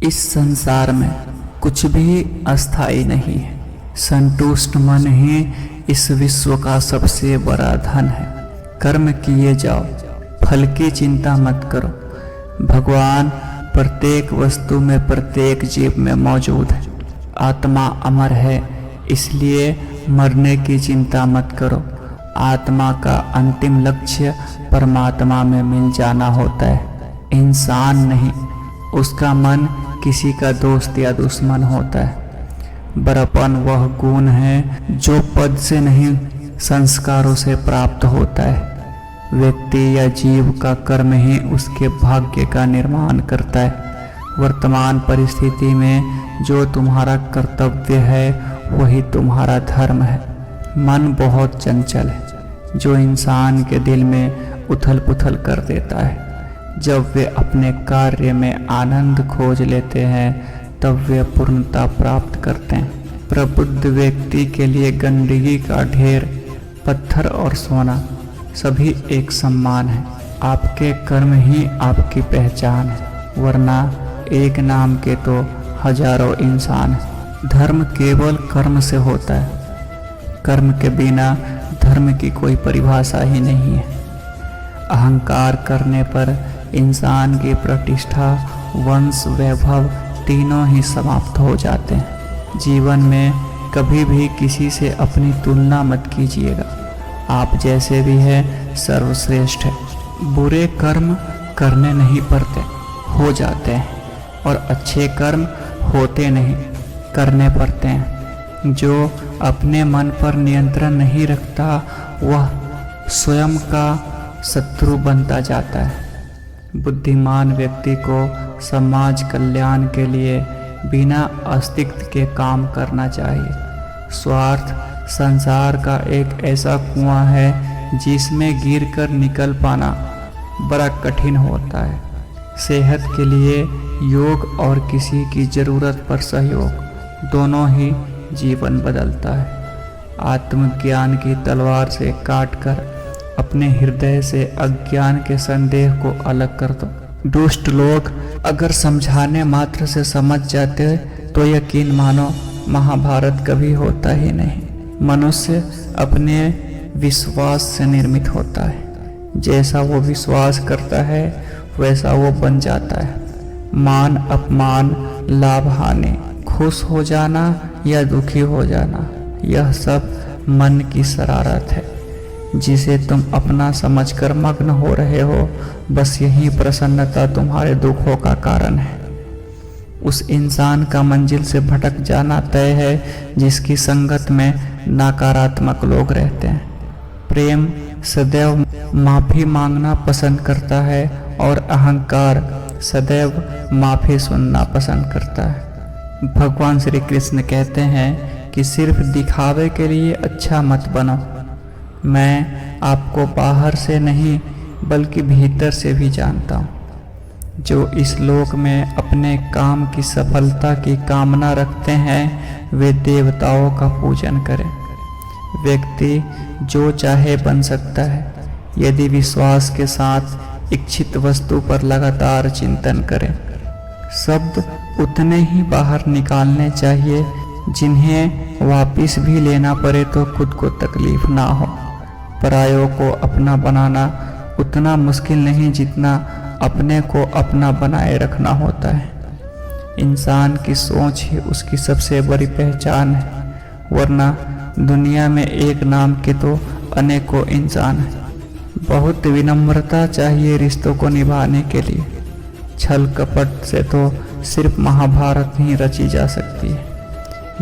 इस संसार में कुछ भी अस्थायी नहीं है। संतुष्ट मन ही इस विश्व का सबसे बड़ा धन है। कर्म किए जाओ, फल की चिंता मत करो। भगवान प्रत्येक वस्तु में, प्रत्येक जीव में मौजूद है। आत्मा अमर है, इसलिए मरने की चिंता मत करो। आत्मा का अंतिम लक्ष्य परमात्मा में मिल जाना होता है, इंसान नहीं। उसका मन किसी का दोस्त या दुश्मन होता है। बड़प्पन वह गुण है जो पद से नहीं, संस्कारों से प्राप्त होता है। व्यक्ति या जीव का कर्म ही उसके भाग्य का निर्माण करता है। वर्तमान परिस्थिति में जो तुम्हारा कर्तव्य है वही तुम्हारा धर्म है। मन बहुत चंचल है, जो इंसान के दिल में उथल पुथल कर देता है। जब वे अपने कार्य में आनंद खोज लेते हैं तब वे पूर्णता प्राप्त करते हैं। प्रबुद्ध व्यक्ति के लिए गंदगी का ढेर, पत्थर और सोना सभी एक सम्मान है। आपके कर्म ही आपकी पहचान है, वरना एक नाम के तो हजारों इंसान हैं। धर्म केवल कर्म से होता है। कर्म के बिना धर्म की कोई परिभाषा ही नहीं है। अहंकार करने पर इंसान की प्रतिष्ठा, वंश, वैभव तीनों ही समाप्त हो जाते हैं। जीवन में कभी भी किसी से अपनी तुलना मत कीजिएगा। आप जैसे भी हैं सर्वश्रेष्ठ है। बुरे कर्म करने नहीं पड़ते, हो जाते हैं, और अच्छे कर्म होते नहीं, करने पड़ते हैं। जो अपने मन पर नियंत्रण नहीं रखता वह स्वयं का शत्रु बनता जाता है। बुद्धिमान व्यक्ति को समाज कल्याण के लिए बिना अस्तित्व के काम करना चाहिए। स्वार्थ संसार का एक ऐसा कुआं है जिसमें गिरकर निकल पाना बड़ा कठिन होता है। सेहत के लिए योग और किसी की ज़रूरत पर सहयोग, दोनों ही जीवन बदलता है। आत्मज्ञान की तलवार से काटकर अपने हृदय से अज्ञान के संदेह को अलग कर दो। दुष्ट लोग अगर समझाने मात्र से समझ जाते तो यकीन मानो महाभारत कभी होता ही नहीं। मनुष्य अपने विश्वास से निर्मित होता है। जैसा वो विश्वास करता है वैसा वो बन जाता है। मान अपमान, लाभ हानि, खुश हो जाना या दुखी हो जाना, यह सब मन की शरारत है जिसे तुम अपना समझकर मग्न हो रहे हो। बस यही प्रसन्नता तुम्हारे दुखों का कारण है। उस इंसान का मंजिल से भटक जाना तय है जिसकी संगत में नकारात्मक लोग रहते हैं। प्रेम सदैव माफ़ी मांगना पसंद करता है और अहंकार सदैव माफ़ी सुनना पसंद करता है। भगवान श्री कृष्ण कहते हैं कि सिर्फ दिखावे के लिए अच्छा मत बनो। मैं आपको बाहर से नहीं बल्कि भीतर से भी जानता हूँ। जो इस लोक में अपने काम की सफलता की कामना रखते हैं वे देवताओं का पूजन करें। व्यक्ति जो चाहे बन सकता है यदि विश्वास के साथ इच्छित वस्तु पर लगातार चिंतन करें। शब्द उतने ही बाहर निकालने चाहिए जिन्हें वापिस भी लेना पड़े तो खुद को तकलीफ ना हो। परायों को अपना बनाना उतना मुश्किल नहीं जितना अपने को अपना बनाए रखना होता है। इंसान की सोच ही उसकी सबसे बड़ी पहचान है, वरना दुनिया में एक नाम के तो अनेकों इंसान हैं। बहुत विनम्रता चाहिए रिश्तों को निभाने के लिए। छल कपट से तो सिर्फ महाभारत ही रची जा सकती है।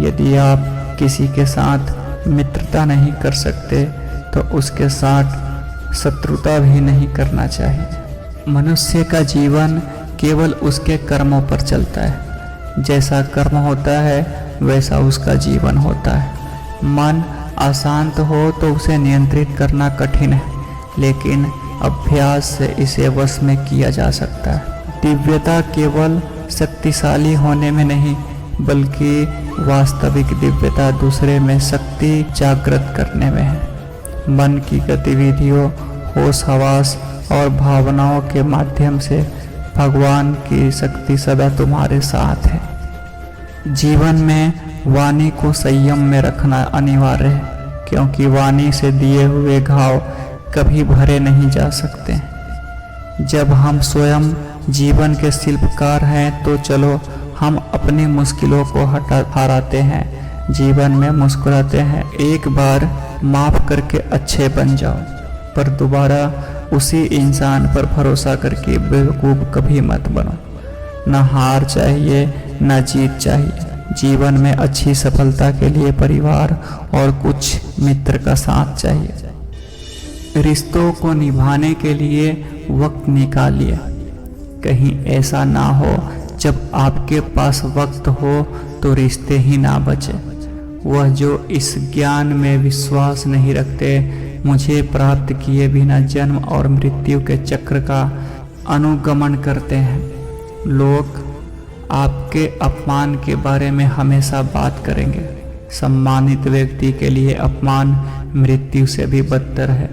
यदि आप किसी के साथ मित्रता नहीं कर सकते तो उसके साथ शत्रुता भी नहीं करना चाहिए। मनुष्य का जीवन केवल उसके कर्मों पर चलता है। जैसा कर्म होता है वैसा उसका जीवन होता है। मन अशांत हो तो उसे नियंत्रित करना कठिन है, लेकिन अभ्यास से इसे वश में किया जा सकता है। दिव्यता केवल शक्तिशाली होने में नहीं बल्कि वास्तविक दिव्यता दूसरे में शक्ति जागृत करने में है। मन की गतिविधियों, होश हवास और भावनाओं के माध्यम से भगवान की शक्ति सदा तुम्हारे साथ है। जीवन में वाणी को संयम में रखना अनिवार्य है, क्योंकि वाणी से दिए हुए घाव कभी भरे नहीं जा सकते। जब हम स्वयं जीवन के शिल्पकार हैं तो चलो हम अपनी मुश्किलों को हराते हैं, जीवन में मुस्कुराते हैं। एक बार माफ करके अच्छे बन जाओ, पर दोबारा उसी इंसान पर भरोसा करके बेवकूफ़ कभी मत बनो। न हार चाहिए न जीत चाहिए। जीवन में अच्छी सफलता के लिए परिवार और कुछ मित्र का साथ चाहिए। रिश्तों को निभाने के लिए वक्त निकालिए। कहीं ऐसा ना हो जब आपके पास वक्त हो तो रिश्ते ही ना बचे। वह जो इस ज्ञान में विश्वास नहीं रखते, मुझे प्राप्त किए बिना जन्म और मृत्यु के चक्र का अनुगमन करते हैं। लोग आपके अपमान के बारे में हमेशा बात करेंगे। सम्मानित व्यक्ति के लिए अपमान मृत्यु से भी बदतर है।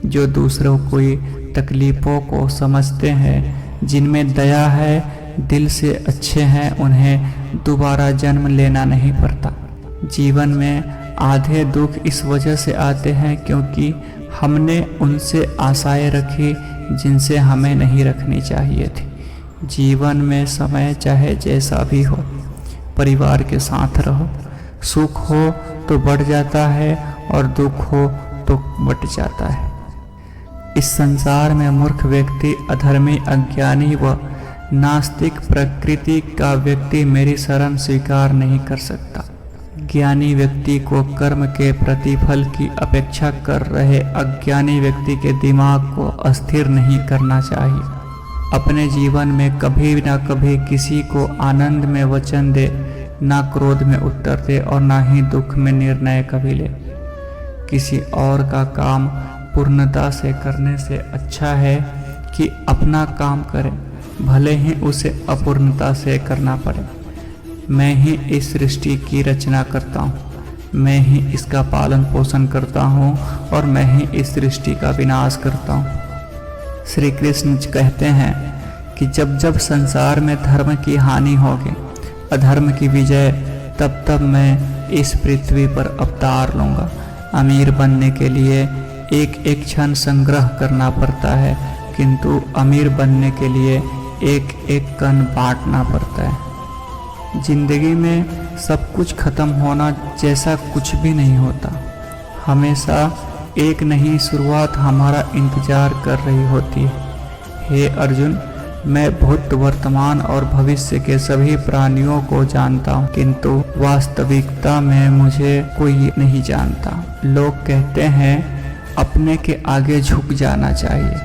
जो दूसरों की तकलीफ़ों को समझते हैं, जिनमें दया है, दिल से अच्छे हैं, उन्हें दोबारा जन्म लेना नहीं पड़ता। जीवन में आधे दुख इस वजह से आते हैं क्योंकि हमने उनसे आशाएं रखी जिनसे हमें नहीं रखनी चाहिए थी। जीवन में समय चाहे जैसा भी हो, परिवार के साथ रहो। सुख हो तो बढ़ जाता है और दुख हो तो बट जाता है। इस संसार में मूर्ख व्यक्ति, अधर्मी, अज्ञानी व नास्तिक प्रकृति का व्यक्ति मेरी शरण स्वीकार नहीं कर सकता। ज्ञानी व्यक्ति को कर्म के प्रतिफल की अपेक्षा कर रहे अज्ञानी व्यक्ति के दिमाग को अस्थिर नहीं करना चाहिए। अपने जीवन में कभी न कभी किसी को आनंद में वचन दे, ना क्रोध में उत्तर दे और ना ही दुख में निर्णय कभी ले। किसी और का काम पूर्णता से करने से अच्छा है कि अपना काम करें, भले ही उसे अपूर्णता से करना पड़े। मैं ही इस सृष्टि की रचना करता हूँ, मैं ही इसका पालन पोषण करता हूँ और मैं ही इस सृष्टि का विनाश करता हूँ। श्री कृष्ण कहते हैं कि जब जब संसार में धर्म की हानि होगी, अधर्म की विजय, तब तब मैं इस पृथ्वी पर अवतार लूँगा। अमीर बनने के लिए एक एक क्षण संग्रह करना पड़ता है, किंतु अमीर बनने के लिए एक एक कण बांटना पड़ता है। जिंदगी में सब कुछ खत्म होना जैसा कुछ भी नहीं होता। हमेशा एक नई शुरुआत हमारा इंतजार कर रही होती है। हे अर्जुन, मैं भूत, वर्तमान और भविष्य के सभी प्राणियों को जानता हूँ, किंतु वास्तविकता में मुझे कोई नहीं जानता। लोग कहते हैं अपने के आगे झुक जाना चाहिए,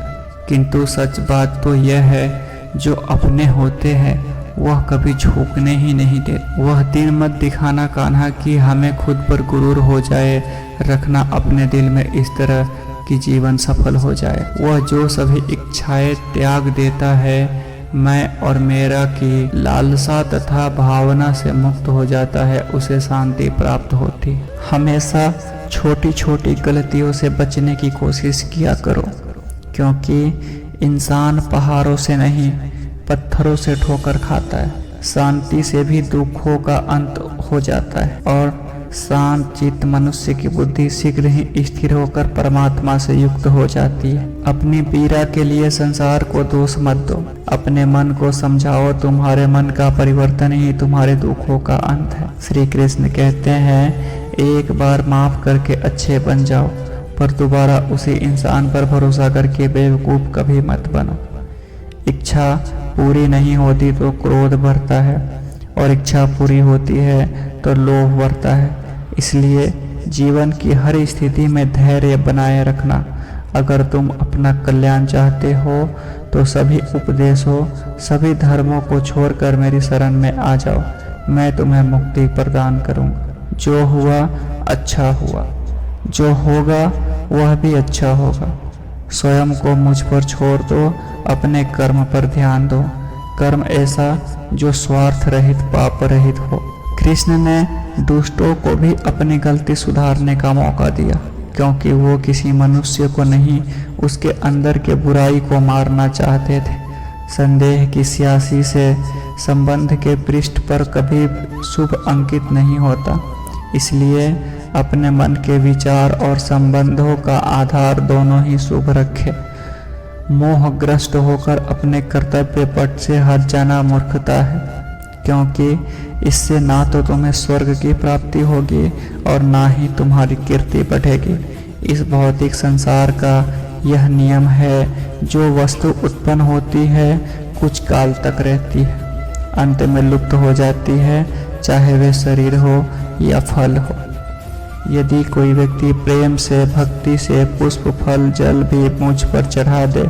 किंतु सच बात तो यह है जो अपने होते हैं वह कभी झुकने ही नहीं देते। वह दिन मत दिखाना कान्हा कि हमें खुद पर गुरूर हो जाए, रखना अपने दिल में इस तरह कि जीवन सफल हो जाए। वह जो सभी इच्छाएं त्याग देता है, मैं और मेरा की लालसा तथा भावना से मुक्त हो जाता है, उसे शांति प्राप्त होती। हमेशा छोटी छोटी गलतियों से बचने की कोशिश किया करो, क्योंकि इंसान पहाड़ों से नहीं पत्थरों से ठोकर खाता है। शांति से भी दुखों का अंत हो जाता है और शांत चित्त मनुष्य की बुद्धि शीघ्र ही स्थिर होकर परमात्मा से युक्त हो जाती है। अपनी पीड़ा के लिए संसार को दोष मत दो, अपने मन को समझाओ। तुम्हारे मन का परिवर्तन ही तुम्हारे दुखों का अंत है। श्री कृष्ण कहते हैं, एक बार माफ करके अच्छे बन जाओ, पर दोबारा उसी इंसान पर भरोसा करके बेवकूफ़ कभी मत बनो। इच्छा पूरी नहीं होती तो क्रोध बढ़ता है और इच्छा पूरी होती है तो लोभ बढ़ता है। इसलिए जीवन की हर स्थिति में धैर्य बनाए रखना। अगर तुम अपना कल्याण चाहते हो तो सभी उपदेशों, सभी धर्मों को छोड़कर मेरी शरण में आ जाओ। मैं तुम्हें मुक्ति प्रदान करूँगा। जो हुआ अच्छा हुआ, जो होगा वह भी अच्छा होगा। स्वयं को मुझ पर छोड़ दो, अपने कर्म पर ध्यान दो। कर्म ऐसा जो स्वार्थ रहित, पाप रहित हो। कृष्ण ने दुष्टों को भी अपनी गलती सुधारने का मौका दिया, क्योंकि वो किसी मनुष्य को नहीं, उसके अंदर के बुराई को मारना चाहते थे। संदेह की स्याही से संबंध के पृष्ठ पर कभी शुभ अंकित नहीं होता। इसलिए अपने मन के विचार और संबंधों का आधार दोनों ही शुभ रखें। मोहग्रस्त होकर अपने कर्तव्य पथ से हट जाना मूर्खता है, क्योंकि इससे ना तो तुम्हें स्वर्ग की प्राप्ति होगी और ना ही तुम्हारी कीर्ति बढ़ेगी। इस भौतिक संसार का यह नियम है, जो वस्तु उत्पन्न होती है कुछ काल तक रहती है, अंत में लुप्त हो जाती है, चाहे वे शरीर हो या फल हो। यदि कोई व्यक्ति प्रेम से, भक्ति से पुष्प, फल, जल भी मुझ पर चढ़ा दे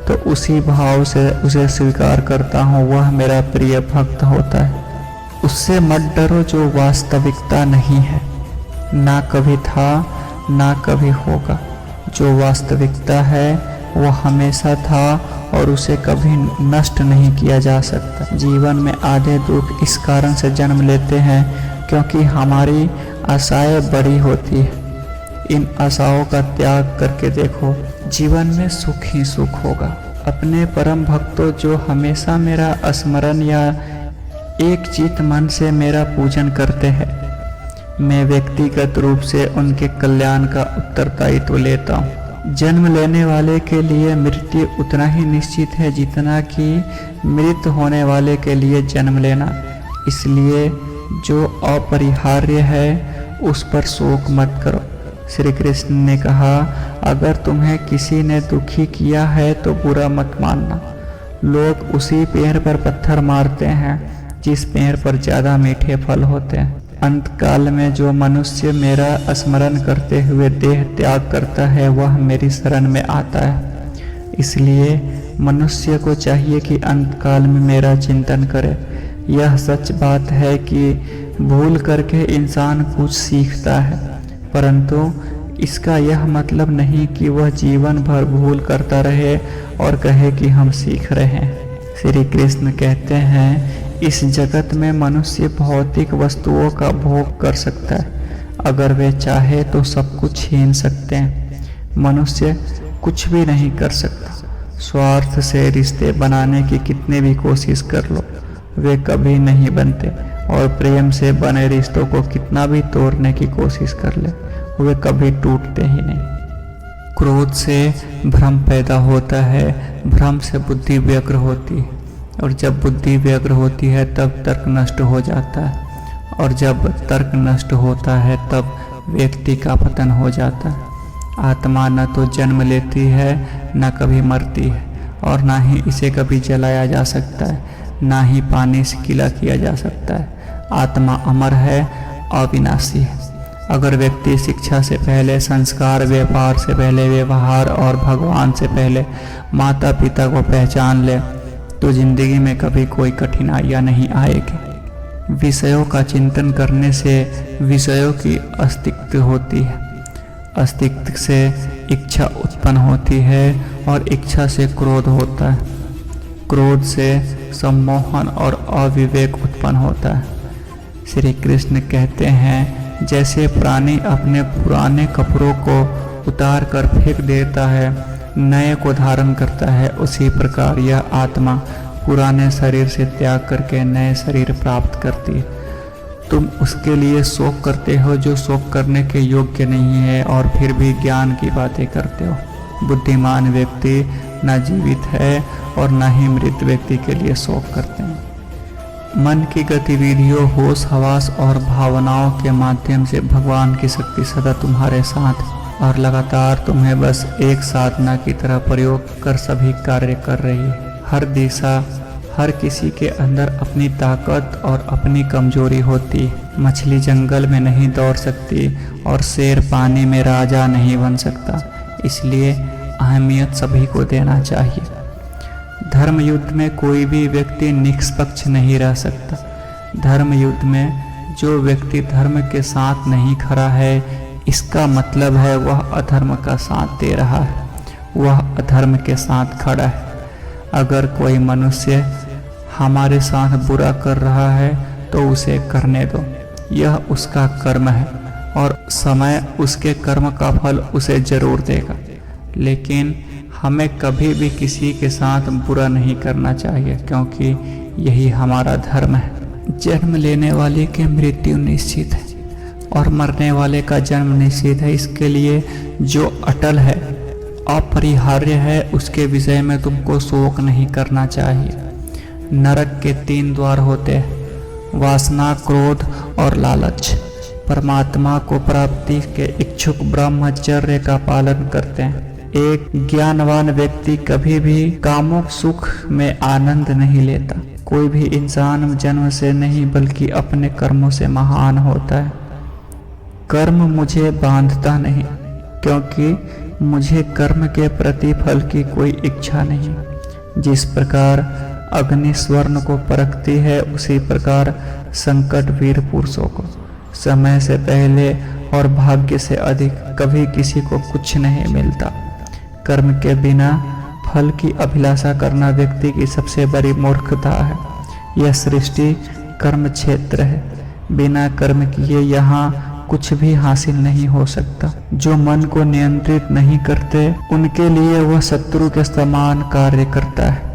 तो उसी भाव से उसे स्वीकार करता हूँ, वह मेरा प्रिय भक्त होता है। उससे मत डरो जो वास्तविकता नहीं है, ना कभी था ना कभी होगा। जो वास्तविकता है वह हमेशा था और उसे कभी नष्ट नहीं किया जा सकता। जीवन में आधे दुख इस कारण से जन्म लेते हैं क्योंकि हमारी आशाएं बड़ी होती है। इन आशाओं का त्याग करके देखो, जीवन में सुख ही सुख होगा। अपने परम भक्तों जो हमेशा मेरा स्मरण या एक चित मन से मेरा पूजन करते हैं, मैं व्यक्तिगत रूप से उनके कल्याण का उत्तरदायित्व लेता हूँ। जन्म लेने वाले के लिए मृत्यु उतना ही निश्चित है जितना कि मृत होने वाले के लिए जन्म लेना। इसलिए जो अपरिहार्य है उस पर शोक मत करो। श्री कृष्ण ने कहा, अगर तुम्हें किसी ने दुखी किया है तो बुरा मत मानना। लोग उसी पेड़ पर पत्थर मारते हैं जिस पेड़ पर ज़्यादा मीठे फल होते हैं। अंतकाल में जो मनुष्य मेरा स्मरण करते हुए देह त्याग करता है वह मेरी शरण में आता है। इसलिए मनुष्य को चाहिए कि अंतकाल में मेरा चिंतन करे। यह सच बात है कि भूल करके इंसान कुछ सीखता है, परंतु इसका यह मतलब नहीं कि वह जीवन भर भूल करता रहे और कहे कि हम सीख रहे हैं। श्री कृष्ण कहते हैं, इस जगत में मनुष्य भौतिक वस्तुओं का भोग कर सकता है। अगर वे चाहे तो सब कुछ छीन सकते हैं। मनुष्य कुछ भी नहीं कर सकता। स्वार्थ से रिश्ते बनाने की कितने भी कोशिश कर लो, वे कभी नहीं बनते, और प्रेम से बने रिश्तों को कितना भी तोड़ने की कोशिश कर ले, वे कभी टूटते ही नहीं। क्रोध से भ्रम पैदा होता है, भ्रम से बुद्धि व्यग्र होती है, और जब बुद्धि व्यग्र होती है तब तर्क नष्ट हो जाता है, और जब तर्क नष्ट होता है तब व्यक्ति का पतन हो जाता है। आत्मा न तो जन्म लेती है, न कभी मरती है, और ना ही इसे कभी जलाया जा सकता है, ना ही पानी से गीला किया जा सकता है। आत्मा अमर है, अविनाशी है। अगर व्यक्ति शिक्षा से पहले संस्कार, व्यापार से पहले व्यवहार और भगवान से पहले माता पिता को पहचान ले तो जिंदगी में कभी कोई कठिनाइयाँ नहीं आएगी। विषयों का चिंतन करने से विषयों की अस्तित्व होती है, अस्तित्व से इच्छा उत्पन्न होती है और इच्छा से क्रोध होता है, क्रोध से सम्मोहन और अविवेक उत्पन्न होता है। श्री कृष्ण कहते हैं, जैसे प्राणी अपने पुराने कपड़ों को उतार कर फेंक देता है, नए को धारण करता है, उसी प्रकार यह आत्मा पुराने शरीर से त्याग करके नए शरीर प्राप्त करती है। तुम उसके लिए शोक करते हो जो शोक करने के योग्य नहीं है, और फिर भी ज्ञान की बातें करते हो। बुद्धिमान व्यक्ति न जीवित है और न ही मृत व्यक्ति के लिए शोक करते हैं। मन की गतिविधियों, होश, हवास और भावनाओं के माध्यम से भगवान की शक्ति सदा तुम्हारे साथ है और लगातार तुम्हें बस एक साधना की तरह प्रयोग कर सभी कार्य कर रही है। हर दिशा, हर किसी के अंदर अपनी ताकत और अपनी कमजोरी होती है। मछली जंगल में नहीं दौड़ सकती और शेर पानी में राजा नहीं बन सकता, इसलिए अहमियत सभी को देना चाहिए। धर्म युद्ध में कोई भी व्यक्ति निष्पक्ष नहीं रह सकता। धर्म युद्ध में जो व्यक्ति धर्म के साथ नहीं खड़ा है, इसका मतलब है वह अधर्म का साथ दे रहा है, वह अधर्म के साथ खड़ा है। अगर कोई मनुष्य हमारे साथ बुरा कर रहा है तो उसे करने दो, यह उसका कर्म है और समय उसके कर्म का फल उसे जरूर देगा। लेकिन हमें कभी भी किसी के साथ बुरा नहीं करना चाहिए, क्योंकि यही हमारा धर्म है। जन्म लेने वाले की मृत्यु निश्चित है और मरने वाले का जन्म निश्चित है। इसके लिए जो अटल है, अपरिहार्य है, उसके विषय में तुमको शोक नहीं करना चाहिए। नरक के 3 द्वार होते हैं, वासना, क्रोध और लालच। परमात्मा को प्राप्ति के इच्छुक ब्रह्मचर्य का पालन करते हैं। एक ज्ञानवान व्यक्ति कभी भी कामुक सुख में आनंद नहीं लेता। कोई भी इंसान जन्म से नहीं बल्कि अपने कर्मों से महान होता है। कर्म मुझे बांधता नहीं, क्योंकि मुझे कर्म के प्रतिफल की कोई इच्छा नहीं। जिस प्रकार अग्नि स्वर्ण को परखती है, उसी प्रकार संकट वीर पुरुषों को समय से पहले और भाग्य से अधिक कभी किसी को कुछ नहीं मिलता। कर्म के बिना फल की अभिलाषा करना व्यक्ति की सबसे बड़ी मूर्खता है। यह सृष्टि कर्म क्षेत्र है। बिना कर्म किए यहाँ कुछ भी हासिल नहीं हो सकता। जो मन को नियंत्रित नहीं करते, उनके लिए वह शत्रु के समान कार्य करता है।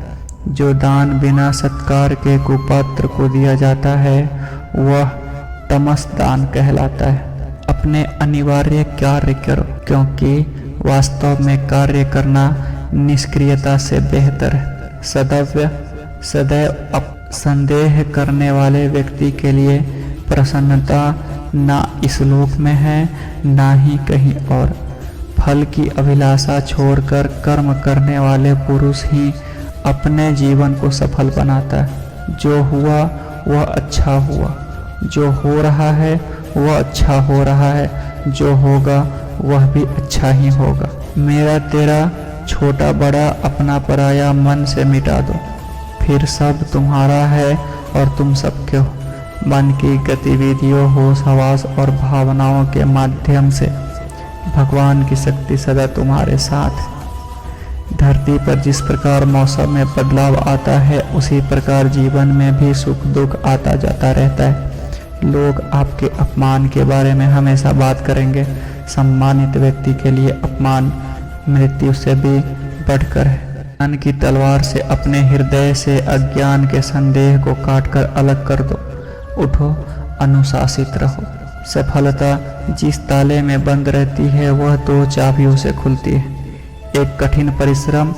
जो दान बिना सत्कार के कुपात्र को दिया जाता है, वह तमस दान कहलाता है। अपने अनिवार्य कार्य करो, क्योंकि वास्तव में कार्य करना निष्क्रियता से बेहतर है। सदैव संदेह करने वाले व्यक्ति के लिए प्रसन्नता ना इस लोक में है, ना ही कहीं और। फल की अभिलाषा छोड़कर कर्म करने वाले पुरुष ही अपने जीवन को सफल बनाता है। जो हुआ वह अच्छा हुआ, जो हो रहा है वह अच्छा हो रहा है, जो होगा वह भी अच्छा ही होगा। मेरा तेरा छोटा बड़ा अपना पराया मन से मिटा दो, फिर सब तुम्हारा है और तुम सबके हो। मन की गतिविधियों, होश हवास और भावनाओं के माध्यम से भगवान की शक्ति सदा तुम्हारे साथ है। धरती पर जिस प्रकार मौसम में बदलाव आता है, उसी प्रकार जीवन में भी सुख दुख आता जाता रहता है। लोग आपके अपमान के बारे में हमेशा बात करेंगे। सम्मानित व्यक्ति के लिए अपमान मृत्यु से भी बढ़कर है। ज्ञान की तलवार से अपने हृदय से अज्ञान के संदेह को काटकर अलग कर दो। उठो, अनुशासित रहो। सफलता जिस ताले में बंद रहती है, वह 2 चाबियों से खुलती है। एक कठिन परिश्रम,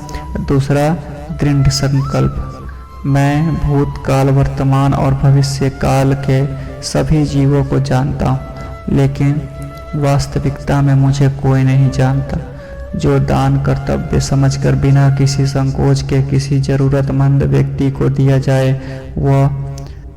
दूसरा दृढ़ संकल्प। मैं भूतकाल, वर्तमान और भविष्य काल के सभी जीवों को जानता हूँ, लेकिन वास्तविकता में मुझे कोई नहीं जानता। जो दान कर्तव्य समझकर बिना किसी संकोच के किसी जरूरतमंद व्यक्ति को दिया जाए, वह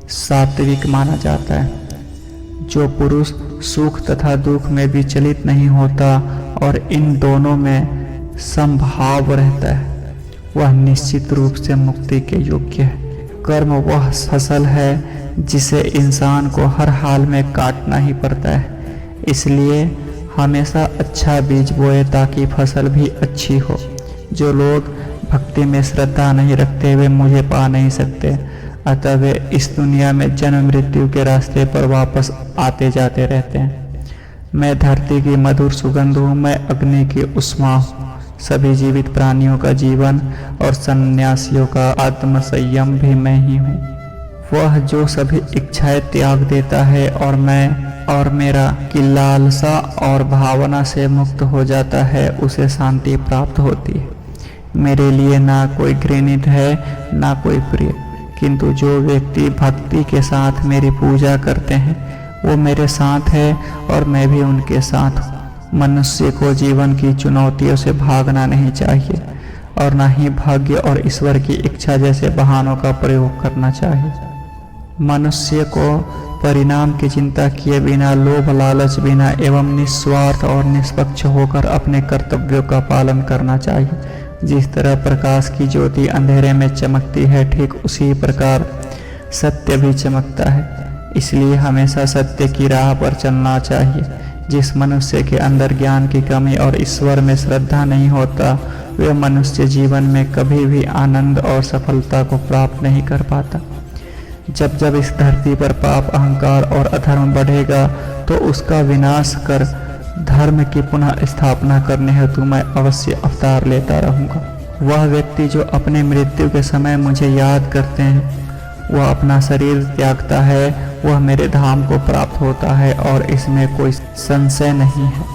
सात्विक माना जाता है। जो पुरुष सुख तथा दुख में विचलित नहीं होता और इन दोनों में समभाव रहता है, वह निश्चित रूप से मुक्ति के योग्य है। कर्म वह फसल है जिसे इंसान को हर हाल में काटना ही पड़ता है। इसलिए हमेशा अच्छा बीज बोए ताकि फसल भी अच्छी हो। जो लोग भक्ति में श्रद्धा नहीं रखते, वे मुझे पा नहीं सकते। अतः वे इस दुनिया में जन्म मृत्यु के रास्ते पर वापस आते जाते रहते हैं। मैं धरती की मधुर सुगंध हूँ, मैं अग्नि की उष्मा हूँ। सभी जीवित प्राणियों का जीवन और सन्यासियों का आत्म संयम भी मैं ही हूँ। वह जो सभी इच्छाएं त्याग देता है और मेरा की लालसा और भावना से मुक्त हो जाता है, उसे शांति प्राप्त होती है। मेरे लिए ना कोई घृणित है, ना कोई प्रिय, किंतु जो व्यक्ति भक्ति के साथ मेरी पूजा करते हैं, वो मेरे साथ है और मैं भी उनके साथ हूँ। मनुष्य को जीवन की चुनौतियों से भागना नहीं चाहिए और न ही भाग्य और ईश्वर की इच्छा जैसे बहानों का प्रयोग करना चाहिए। मनुष्य को परिणाम की चिंता किए बिना, लोभ लालच बिना एवं निस्वार्थ और निष्पक्ष होकर अपने कर्तव्यों का पालन करना चाहिए। जिस तरह प्रकाश की ज्योति अंधेरे में चमकती है, ठीक उसी प्रकार सत्य भी चमकता है। इसलिए हमेशा सत्य की राह पर चलना चाहिए। जिस मनुष्य के अंदर ज्ञान की कमी और ईश्वर में श्रद्धा नहीं होता, वह मनुष्य जीवन में कभी भी आनंद और सफलता को प्राप्त नहीं कर पाता। जब जब इस धरती पर पाप, अहंकार और अधर्म बढ़ेगा, तो उसका विनाश कर धर्म की पुनः स्थापना करने हेतु मैं अवश्य अवतार लेता रहूँगा। वह व्यक्ति जो अपने मृत्यु के समय मुझे याद करते हैं, वह अपना शरीर त्यागता है, वह मेरे धाम को प्राप्त होता है और इसमें कोई संशय नहीं है।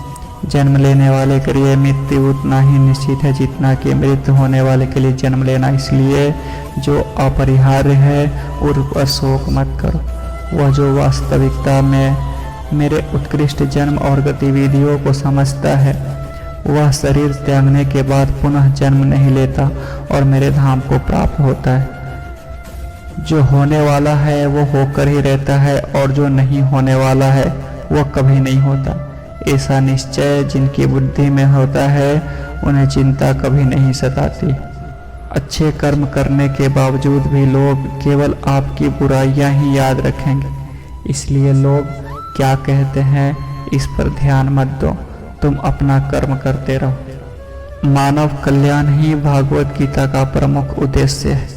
जन्म लेने वाले के लिए मृत्यु उतना ही निश्चित है जितना कि मृत्यु होने वाले के लिए जन्म लेना, इसलिए जो अपरिहार्य है उस पर शोक मत करो। वह जो वास्तविकता में मेरे उत्कृष्ट जन्म और गतिविधियों को समझता है, वह शरीर त्यागने के बाद पुनः जन्म नहीं लेता और मेरे धाम को प्राप्त होता है। जो होने वाला है वो होकर ही रहता है और जो नहीं होने वाला है वह कभी नहीं होता। ऐसा निश्चय जिनकी बुद्धि में होता है उन्हें चिंता कभी नहीं सताती। अच्छे कर्म करने के बावजूद भी लोग केवल आपकी बुराइयां ही याद रखेंगे, इसलिए लोग क्या कहते हैं इस पर ध्यान मत दो, तुम अपना कर्म करते रहो। मानव कल्याण ही भागवत गीता का प्रमुख उद्देश्य है,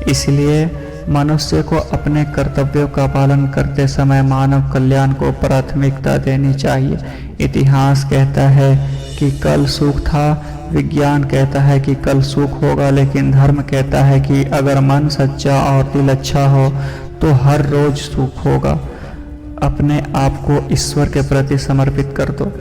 इसलिए मनुष्य को अपने कर्तव्यों का पालन करते समय मानव कल्याण को प्राथमिकता देनी चाहिए। इतिहास कहता है कि कल सुख था, विज्ञान कहता है कि कल सुख होगा, लेकिन धर्म कहता है कि अगर मन सच्चा और दिल अच्छा हो तो हर रोज सुख होगा। अपने आप को ईश्वर के प्रति समर्पित कर दो,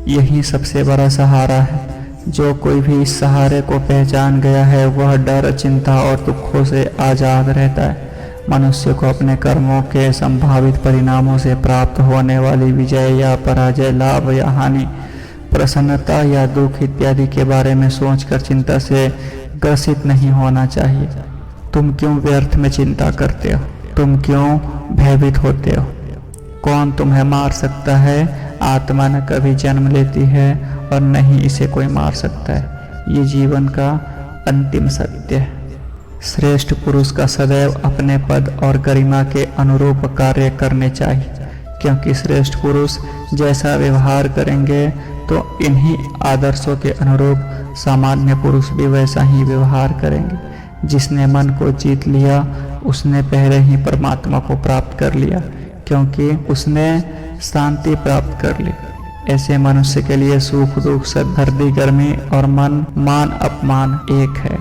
यही सबसे बड़ा सहारा है। जो कोई भी इस सहारे को पहचान गया है वह डर, चिंता और दुखों से आज़ाद रहता है। मनुष्य को अपने कर्मों के संभावित परिणामों से प्राप्त होने वाली विजय या पराजय, लाभ या हानि, प्रसन्नता या दुख इत्यादि के बारे में सोचकर चिंता से ग्रसित नहीं होना चाहिए। तुम क्यों व्यर्थ में चिंता करते हो? तुम क्यों भयभीत होते हो? कौन तुम्हें मार सकता है? आत्मा न कभी जन्म लेती है और न ही इसे कोई मार सकता है। ये जीवन का अंतिम सत्य है। श्रेष्ठ पुरुष का सदैव अपने पद और गरिमा के अनुरूप कार्य करने चाहिए, क्योंकि श्रेष्ठ पुरुष जैसा व्यवहार करेंगे तो इन्हीं आदर्शों के अनुरूप सामान्य पुरुष भी वैसा ही व्यवहार करेंगे। जिसने मन को जीत लिया उसने पहले ही परमात्मा को प्राप्त कर लिया, क्योंकि उसने शांति प्राप्त कर ली। ऐसे मनुष्य के लिए सुख दुख, सर्दी गर्मी और मान अपमान एक है।